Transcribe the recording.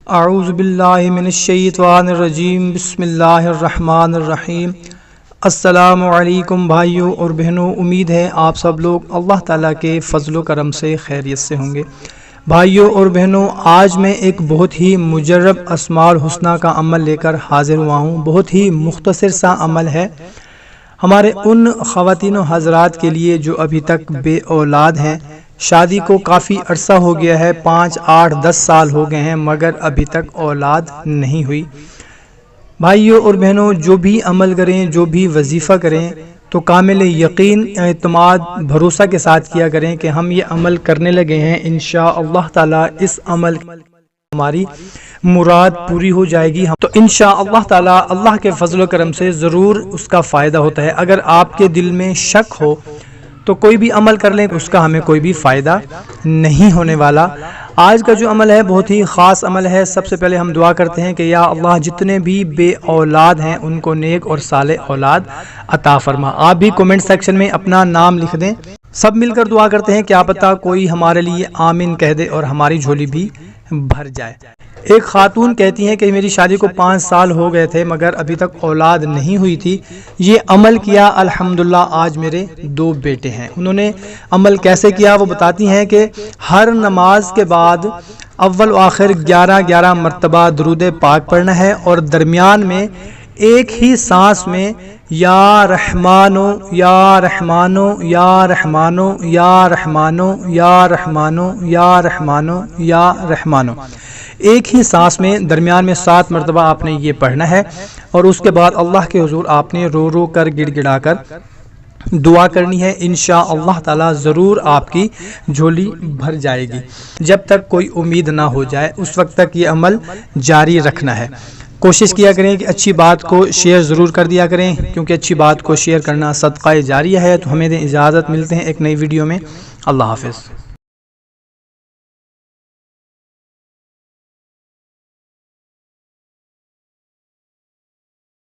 اعوذ باللہ من الشیطان الرجیم، بسم اللہ الرحمن الرحیم۔ السلام علیکم بھائیوں اور بہنوں، امید ہے آپ سب لوگ اللہ تعالیٰ کے فضل و کرم سے خیریت سے ہوں گے۔ بھائیوں اور بہنوں، آج میں ایک بہت ہی مجرب اسماء الحسنی کا عمل لے کر حاضر ہوا ہوں۔ بہت ہی مختصر سا عمل ہے ہمارے ان خواتین و حضرات کے لیے جو ابھی تک بے اولاد ہیں۔ شادی کو کافی عرصہ ہو گیا ہے، 5، 8، 10 سال ہو گئے ہیں، مگر ابھی تک اولاد نہیں ہوئی۔ بھائیوں اور بہنوں، جو بھی عمل کریں، جو بھی وظیفہ کریں تو کامل یقین، اعتماد، بھروسہ کے ساتھ کیا کریں کہ ہم یہ عمل کرنے لگے ہیں، انشاءاللہ تعالی اس عمل ہماری مراد پوری ہو جائے گی۔ تو انشاءاللہ تعالی اللہ کے فضل و کرم سے ضرور اس کا فائدہ ہوتا ہے۔ اگر آپ کے دل میں شک ہو تو کوئی بھی عمل کر لیں، اس کا ہمیں کوئی بھی فائدہ نہیں ہونے والا۔ آج کا جو عمل ہے بہت ہی خاص عمل ہے۔ سب سے پہلے ہم دعا کرتے ہیں کہ یا اللہ، جتنے بھی بے اولاد ہیں ان کو نیک اور صالح اولاد عطا فرما۔ آپ بھی کومنٹ سیکشن میں اپنا نام لکھ دیں، سب مل کر دعا کرتے ہیں، کیا پتہ کوئی ہمارے لیے آمین کہہ دے اور ہماری جھولی بھی بھر جائے۔ ایک خاتون کہتی ہیں کہ میری شادی کو 5 سال ہو گئے تھے مگر ابھی تک اولاد نہیں ہوئی تھی، یہ عمل کیا، الحمدللہ آج میرے 2 بیٹے ہیں۔ انہوں نے عمل کیسے کیا وہ بتاتی ہیں کہ ہر نماز کے بعد اول و آخر 11 مرتبہ درود پاک پڑھنا ہے اور درمیان میں ایک ہی سانس میں یا رحمانو یا رحمانو یا رحمانو یا رحمانو یا رحمانو یا رحمانو یا رحمانو، ایک ہی سانس میں درمیان میں 7 مرتبہ آپ نے یہ پڑھنا ہے، اور اس کے بعد اللہ کے حضور آپ نے رو رو کر گڑ گڑا کر دعا کرنی ہے۔ انشاءاللہ تعالی ضرور آپ کی جھولی بھر جائے گی۔ جب تک کوئی امید نہ ہو جائے اس وقت تک یہ عمل جاری رکھنا ہے۔ کوشش کیا کریں کہ اچھی بات کو شیئر ضرور کر دیا کریں، کیونکہ اچھی بات کو شیئر کرنا صدقہ جاریہ ہے۔ تو ہمیں دیں اجازت، ملتے ہیں ایک نئی ویڈیو میں۔ اللہ حافظ۔